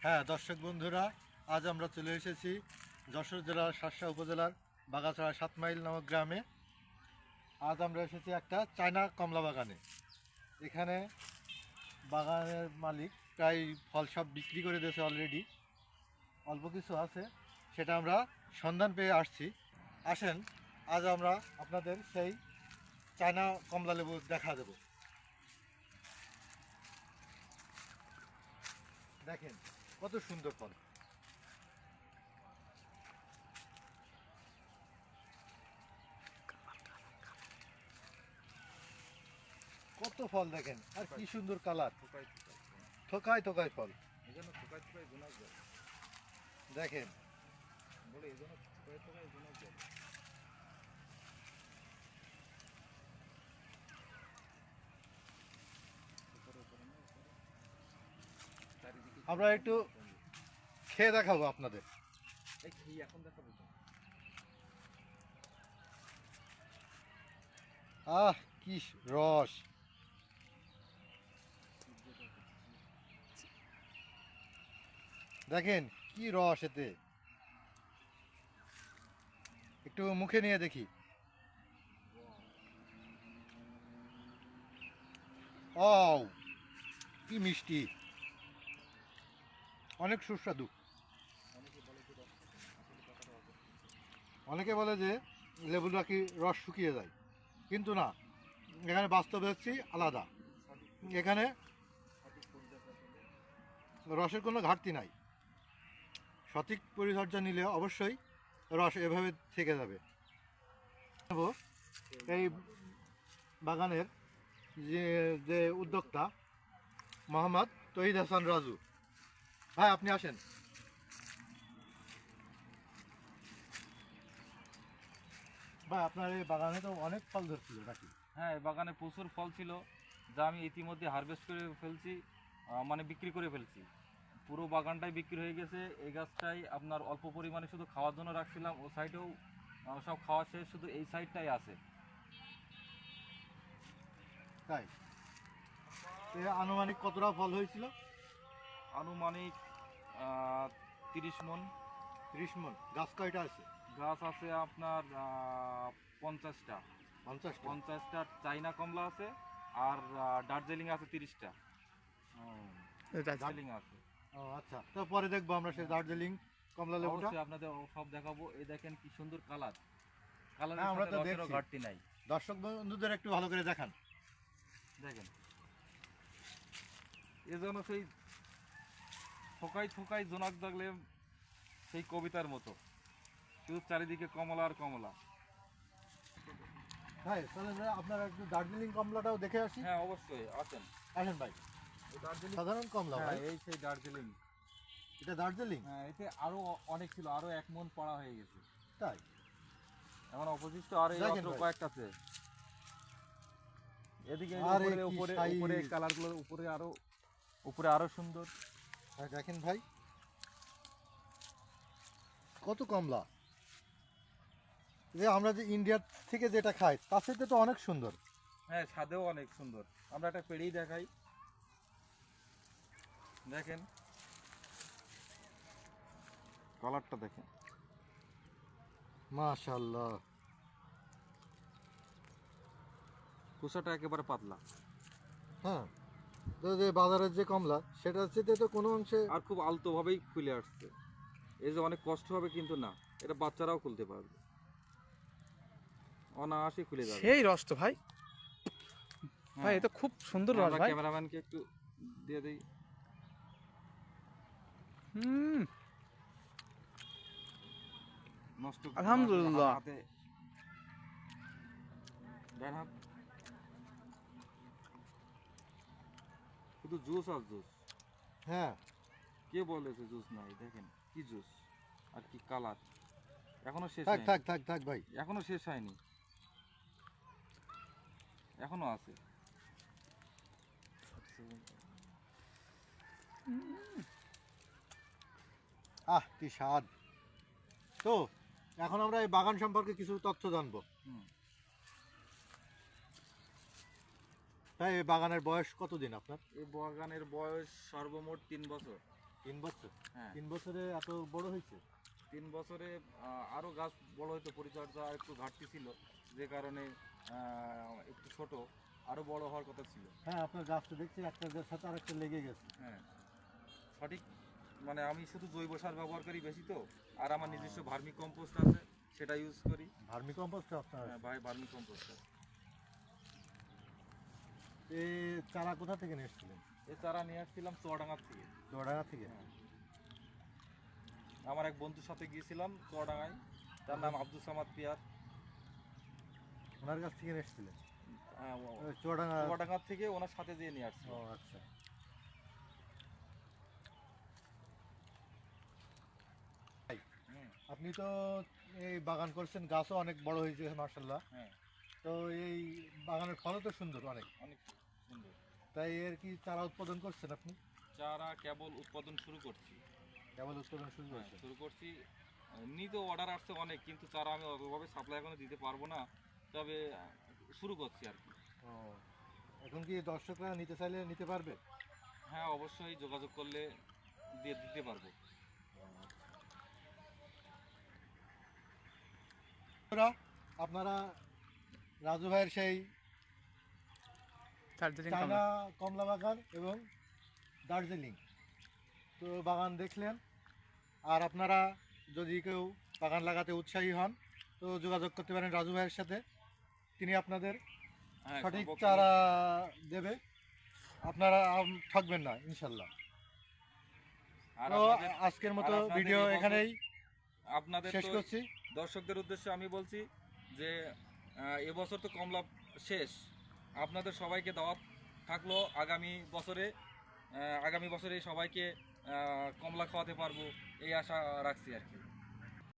হ্যাঁ দর্শক বন্ধুরা, আজ আমরা চলে এসেছি যশোর জেলার শার্শা উপজেলার বাগাছড়া 7 মাইল নামক গ্রামে। আজ আমরা এসেছি একটা চায়না কমলা বাগানে। এখানে বাগানের মালিক প্রায় ফল সব বিক্রি করে দিয়েছে অলরেডি, অল্প কিছু আছে, সেটা আমরা সন্ধান পেয়ে আসছি। আসেন আজ আমরা আপনাদের সেই চায়না কমলা লেবু দেখা দেব। দেখেন কত সুন্দর ফল। কত ফল দেখেন, আর কি সুন্দর কালার, থোকায় থোকায় ফল। দেখেন আমরা একটু খেয়ে দেখাবো আপনাদের। আহ কি রস, দেখেন কি রস এতে। একটু মুখে নিয়ে দেখি। ও কি মিষ্টি, অনেক সুস্বাদু। অনেকে বলে যে লেবু নাকি রস শুকিয়ে যায়, কিন্তু না, এখানে বাস্তব হচ্ছে আলাদা। এখানে রসের কোনো ঘাটতি নাই। সঠিক পরিচর্যা নিলে অবশ্যই রস এভাবে থেকে যাবে। এই বাগানের যে যে উদ্যোক্তা মোহাম্মদ তহিদ হাসান রাজু ভাই, আপনি আসেন। ভাই আপনার এই বাগানে তো অনেক ফল ধরছিল নাকি? হ্যাঁ, এই বাগানে প্রচুর ফল ছিল, যা আমি ইতিমধ্যে হারভেস্ট করে ফেলছি, মানে বিক্রি করে ফেলছি। পুরো বাগানটাই বিক্রি হয়ে গেছে। এই গাছটাই আপনার অল্প পরিমাণে শুধু খাওয়ার জন্য রাখছিলাম, ও সাইডেও সব খাওয়া শেষ, শুধু এই সাইডটাই আছে। তাই আনুমানিক কতটা ফল হয়েছিল? আনুমানিক 30 মণ। 30 মণ। গাছ কয়টা আছে? গাছ আছে আপনার 50টা। 50টা চাইনা কমলা আছে, আর দার্জিলিং আছে 30টা। দার্জিলিং আছে। ও আচ্ছা, তো পরে দেখবো আমরা সেই দার্জিলিং কমলা লেবুটা। অবশ্যই আপনাদের সব দেখাবো। এই দেখেন কি সুন্দর কালার, হ্যাঁ, আমরা কালারের তো সাথে রসেরও দেখছি। ঘাটতি নাই। দর্শক বন্ধুদের একটু ভালো করে দেখান। দেখেন এ যেন সেই থোকাই থোকাই জোনাক দাগলে সেই কবিতার মতো, শুধু চারিদিকে কমলা আর কমলা। ভাই তাহলে আপনারা একটু দার্জিলিং কমলাটাও দেখে আসি। হ্যাঁ অবশ্যই, আসেন। আসেন ভাই। দার্জিলিং সাধারণ কমলা ভাই, এই সেই দার্জিলিং। এটা দার্জিলিং? হ্যাঁ, এতে আরো অনেক ছিল, আরো 1 মণ পড়া হয়ে গেছে। তাই? এখন অবশিষ্ট আর এই দেখেন মাত্র ভাই। কয়েকটা আছে। এদিকে আরে উপরে কি উপরে size! উপরে কালারগুলো উপরে আরো সুন্দর। হ্যাঁ দেখেন ভাই, কত কমলা। যে আমরা যে ইন্ডিয়ার থেকে যেটা খাই তার থেকে তো অনেক সুন্দর। হ্যাঁ, ছাদেও অনেক সুন্দর। আমরা একটা পেড়েই দেখাই, দেখেন কালারটা দেখেন। মাশাআল্লাহ। কুসাটা একেবারে পাতলা, হ্যাঁ, তো যে বাজারের যে কমলা সেটার চেয়ে তো কোনো অংশে। আর খুব আলতো ভাবেই খুলে আসছে। এই যে অনেক কষ্ট হবে, কিন্তু না, এটা বাচ্চারাও খুলতে পারবে, অনায়াসে খুলে যাবে। সেই রস তো ভাই, ভাই হ্যাঁ। এটা খুব সুন্দর রস আমরা ভাই। ক্যামেরাম্যানকে একটু দিয়ে দিই। হুম, নষ্ট আলহামদুলিল্লাহ। হাতে ডান হাত, শুধু জুস আর জুস। হ্যাঁ কে বলেছে জুস নাই? দেখেন কি জুস আর কি কালার। এখনো শেষ থাক হয়নি, থাক থাক থাক ভাই। এখনো শেষ হয়নি, এখনো আছে। আহ কি স্বাদ। তো এখন আমরা এই বাগান সম্পর্কে কিছু তথ্য জানবো। হুম। তাই এই বাগানের বয়স কতদিন আপনার? এই বাগানের বয়স সর্বমোট 3 বছর। 3 বছর। হ্যাঁ, 3 বছরে এত বড় হয়েছে? 3 বছরে আরো গাছ বড় হয়তো, পরিচর্যা একটু ঘাটতি ছিল, যে কারণে একটু ছোট, আরো বড় হওয়ার কথা ছিল। হ্যাঁ, আপনার গাছ তো দেখছি একটার সাথে আরেকটা লেগে গেছে। হ্যাঁ, সঠিক, মানে আমি শুধু জৈব সার ব্যবহার করি বেশি তো, আর আমার নিজস্ব ভার্মি কম্পোস্ট আছে, সেটা ইউজ করি। ভার্মি কম্পোস্ট আপনার? হ্যাঁ ভাই, ভার্মি কম্পোস্ট আছে। এই চারা কোথা থেকে নিয়ে এসেছিলেন? এই চারা নিয়ে আসছিলাম চুয়াডাঙ্গার থেকে। চুয়াডাঙ্গা থেকে? হ্যাঁ। আমার এক বন্ধুর সাথে গিয়েছিলাম চুয়াডাঙ্গায়, তার নাম আব্দুল সামাদ পিয়ার। ওনার কাছ থেকে নিয়ে এসেছিলেন? হ্যাঁ, চুয়াডাঙ্গা? চুয়াডাঙ্গার থেকে ওনার সাথে দিয়ে নিয়ে আসছি। ও আচ্ছা। হুম, আপনি তো এই বাগান করছেন, গাছও অনেক বড় হয়েছে মাশাআল্লাহ। হ্যাঁ, তো এই বাগানের ফলও তো সুন্দর অনেক। অনেক সুন্দর। তাই এর কি চারা উৎপাদন করছেন আপনি? চারা কেবল উৎপাদন শুরু করছি। কেবল উৎপাদন শুরু হ্যাঁ, করছেন? শুরু করছি। এমনি তো অর্ডার আসছে অনেক, কিন্তু চারা আমি অতভাবে সাপ্লাই এখনো দিতে পারবো না, তবে শুরু করছি আর কি। ও, এখন কি দর্শকরা নিতে চাইলে নিতে পারবে? হ্যাঁ, অবশ্যই যোগাযোগ করলে দিয়ে দিতে পারবো। আপনারা রাজু ভাইয়ের সেই দার্জিলিং চায়না কমলা। কমলা বাগান এবং দার্জিলিং তো বাগান দেখলেন। আর আপনারা যদি কেউ বাগান লাগাতে উৎসাহী হন তো যোগাযোগ করতে পারেন রাজু ভাইয়ের সাথে, তিনি আপনাদের হ্যাঁ, সঠিক সর্বক্ষণ- চারা দেবে, আপনারা ঠকবেন না ইনশাল্লাহ। আর তো আপনাদের- আজকের মতো আর আপনাদের ভিডিও এবছর এখানেই আপনাদের শেষ তো করছি। দর্শকদের উদ্দেশ্যে আমি বলছি যে এবছর তো কমলা শেষ, আপনাদের সবাইকে দাওয়াত থাকলো আগামী বছরে সবাইকে কমলা খাওয়াতে পারবো, এই আশা রাখছি আর কি।